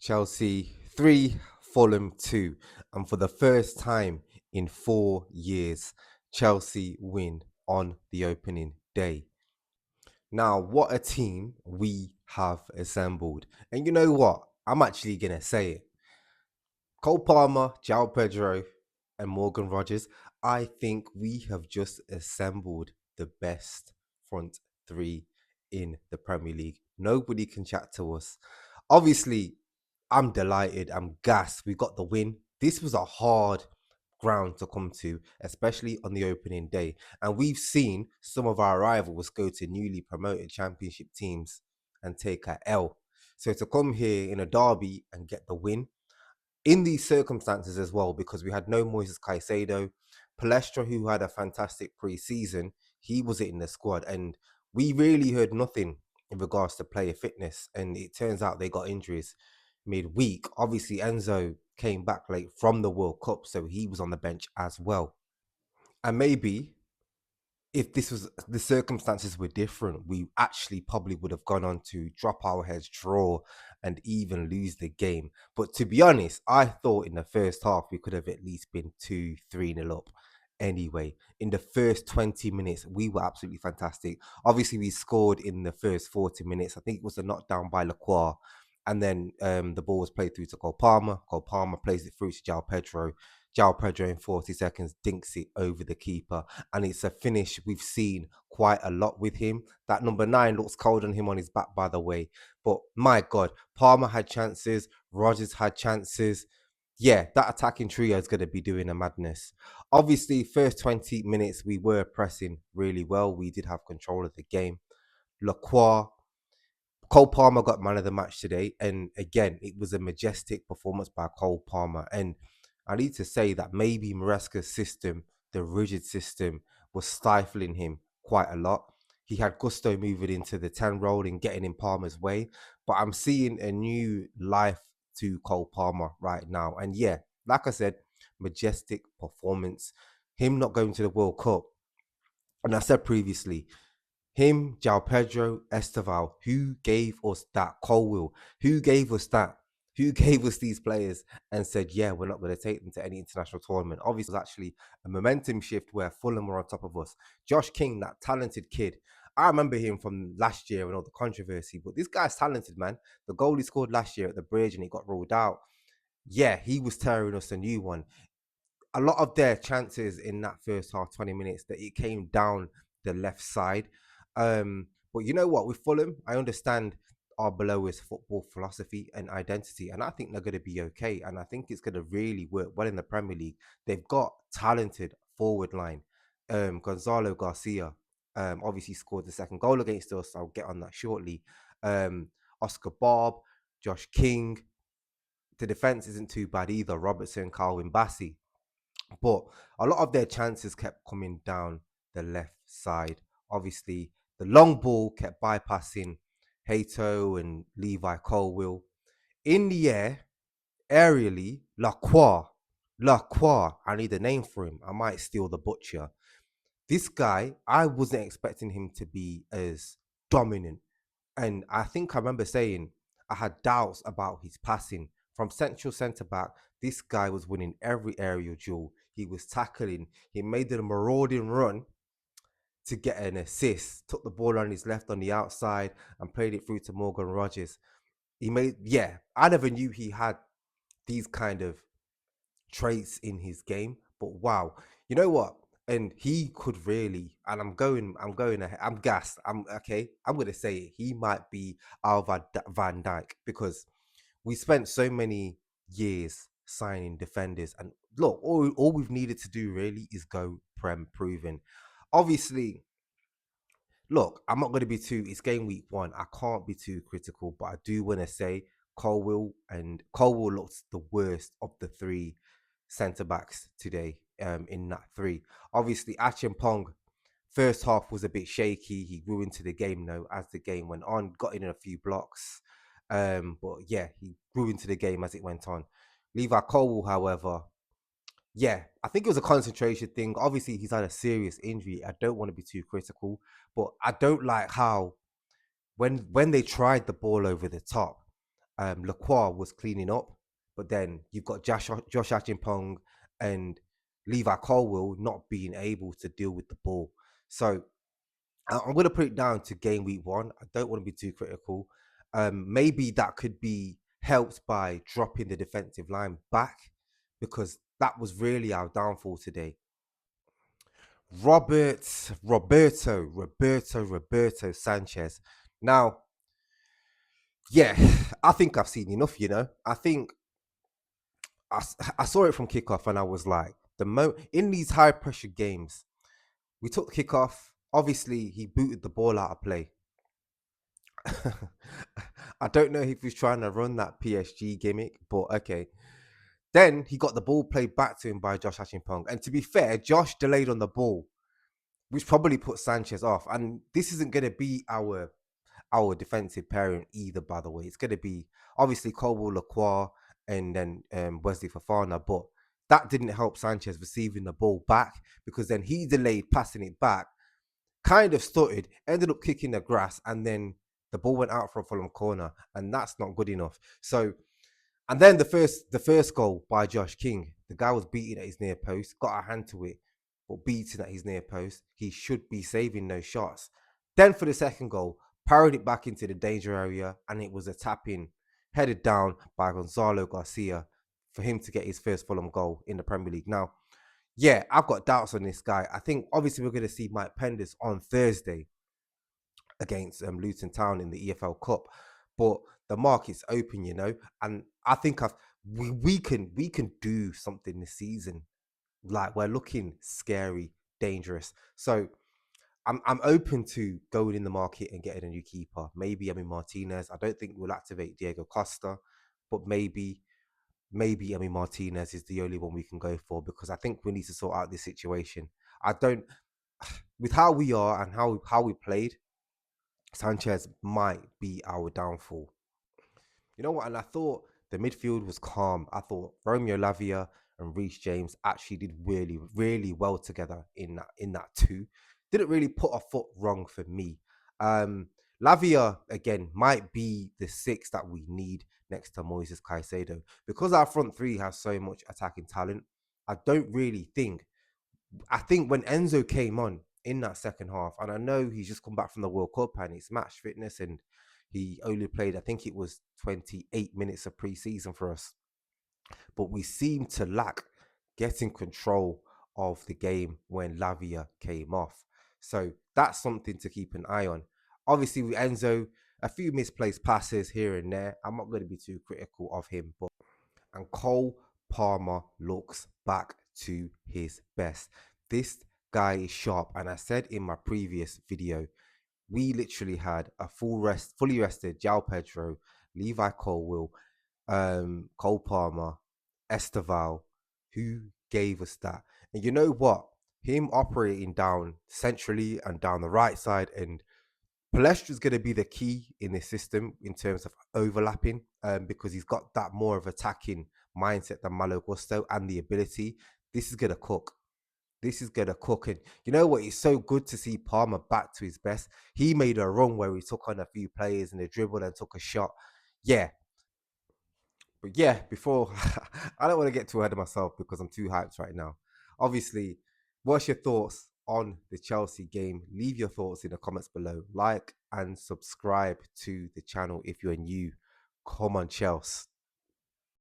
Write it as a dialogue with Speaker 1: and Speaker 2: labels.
Speaker 1: Chelsea 3, Fulham 2. And for the first time in 4 years, Chelsea win on the opening day. Now, what a team we have assembled. And you know what? I'm actually going to say it. Cole Palmer, João Pedro, and Morgan Rogers. I think we have just assembled the best front three in the Premier League. Nobody can chat to us. Obviously, I'm delighted. I'm gassed. We got the win. This was a hard ground to come to, especially on the opening day. And we've seen some of our rivals go to newly promoted championship teams and take a L. So to come here in a derby and get the win, in these circumstances as well, because we had no Moises Caicedo, Palestra, who had a fantastic pre-season, he was in the squad, and we really heard nothing in regards to player fitness. And it turns out they got injuries midweek. Obviously, Enzo came back late from the World Cup, so he was on the bench as well. And maybe if this was the circumstances were different, we actually probably would have gone on to drop our heads, draw, and even lose the game. But to be honest, I thought in the first half we could have at least been 2-3 nil up. Anyway, in the first 20 minutes, we were absolutely fantastic. Obviously, we scored in the first 40 minutes. I think it was a knockdown by Lacroix. And then the ball was played through to Cole Palmer. Cole Palmer plays it through to João Pedro. João Pedro in 40 seconds dinks it over the keeper, and it's a finish we've seen quite a lot with him. That number 9 looks cold on him on his back, by the way. But my God, Palmer had chances, Rogers had chances. Yeah, that attacking trio is going to be doing a madness. Obviously, first 20 minutes, we were pressing really well. We did have control of the game. Lacroix, Cole Palmer got man of the match today. And again, it was a majestic performance by Cole Palmer. And I need to say that maybe Maresca's system, the rigid system, was stifling him quite a lot. He had gusto moving into the 10 role and getting in Palmer's way. But I'm seeing a new life to Cole Palmer right now. And yeah, like I said, majestic performance. Him not going to the World Cup. And I said previously, him, João Pedro, Esteval, who gave us that Colwill? Who gave us that? Who gave us these players and said, yeah, we're not going to take them to any international tournament? Obviously, it was actually a momentum shift where Fulham were on top of us. Josh King, that talented kid. I remember him from last year and all the controversy, but this guy's talented, man. The goal he scored last year at the bridge and he got ruled out. Yeah, he was tearing us a new one. A lot of their chances in that first half, 20 minutes, that it came down the left side. But you know what? With Fulham, I understand our below is football philosophy and identity, and I think they're going to be okay. And I think it's going to really work well in the Premier League. They've got talented forward line. Gonzalo Garcia obviously scored the second goal against us. I'll get on that shortly. Oscar Bob, Josh King. The defense isn't too bad either. Robertson, Carwin Bassey. But a lot of their chances kept coming down the left side. Obviously, the long ball kept bypassing Hato and Levi Colwill. In the air, aerially, Lacroix, I need a name for him. I might steal the butcher. This guy, I wasn't expecting him to be as dominant. And I think I remember saying I had doubts about his passing. From central centre back, this guy was winning every aerial duel. He was tackling. He made a marauding run to get an assist. Took the ball on his left on the outside and played it through to Morgan Rogers. Yeah, I never knew he had these kind of traits in his game. But wow, you know what? And he could really, and I'm going ahead. I'm gassed. I'm okay. I'm gonna say it. He might be our Van Dijk because we spent so many years signing defenders, and look, all we've needed to do really is go prem proven. Obviously, look, I'm not going to be too. It's game week 1. I can't be too critical, but I do want to say Colwill looks the worst of the 3 centre backs today. In that 3, obviously Achimpong first half was a bit shaky. He grew into the game though as the game went on, got in a few blocks. But yeah, he grew into the game as it went on. Levi Colwill, however, yeah, I think it was a concentration thing. Obviously, he's had a serious injury. I don't want to be too critical, but I don't like how when they tried the ball over the top, Lacroix was cleaning up, but then you've got Josh Achimpong and Levi Colwill not being able to deal with the ball. So I'm going to put it down to game week 1. I don't want to be too critical. Maybe that could be helped by dropping the defensive line back, because that was really our downfall today. Roberto Sanchez. Now, yeah, I think I've seen enough. I think I saw it from kickoff, and I was like, in these high pressure games, we took the kickoff. Obviously, he booted the ball out of play. I don't know if he's trying to run that PSG gimmick, but okay. Then he got the ball played back to him by Josh Achimpong. And to be fair, Josh delayed on the ball, which probably put Sanchez off. And this isn't going to be our defensive pairing either, by the way. It's going to be obviously Colwell, Lacroix, and then Wesley Fofana. But that didn't help Sanchez receiving the ball back, because then he delayed passing it back, kind of stuttered, ended up kicking the grass, and then the ball went out for a Fulham corner, and that's not good enough. So, and then the first goal by Josh King, the guy was beating at his near post, got a hand to it, but beating at his near post. He should be saving those shots. Then for the second goal, parried it back into the danger area, and it was a tap in, headed down by Gonzalo Garcia for him to get his first Fulham goal in the Premier League. Now, yeah, I've got doubts on this guy. I think obviously we're going to see Mike Penders on Thursday against Luton Town in the EFL Cup, but the market's open, and I think we can do something this season. Like, we're looking scary, dangerous. So I'm open to going in the market and getting a new keeper. Maybe Martinez. I don't think we'll activate Diego Costa, but maybe Martinez is the only one we can go for, because I think we need to sort out this situation. I don't, with how we are and how we played, Sanchez might be our downfall. You know what? And I thought the midfield was calm. I thought Romeo Lavia and Reece James actually did really, really well together in that two. Didn't really put a foot wrong for me. Lavia again might be the six that we need next to Moises Caicedo, because our front three has so much attacking talent. I don't really think. I think when Enzo came on in that second half, and I know he's just come back from the World Cup and he's match fitness, and he only played, I think it was 28 minutes of pre-season for us, but we seemed to lack getting control of the game when Lavia came off. So that's something to keep an eye on. Obviously, with Enzo, a few misplaced passes here and there. I'm not going to be too critical of him, but and Cole Palmer looks back to his best. This guy is sharp, and I said in my previous video, we literally had a fully rested Jao Pedro, Levi Colwill, Cole Palmer, Esteval, who gave us that. And you know what? Him operating down centrally and down the right side, and Palestra is going to be the key in this system in terms of overlapping, because he's got that more of attacking mindset than Malo Gusto, and the ability. This is going to cook. This is going to cook. And you know what? It's so good to see Palmer back to his best. He made a run where he took on a few players in the dribble and took a shot. Yeah. But yeah, before I don't want to get too ahead of myself because I'm too hyped right now. Obviously, what's your thoughts on the Chelsea game? Leave your thoughts in the comments below. Like and subscribe to the channel if you're new. Come on, Chelsea.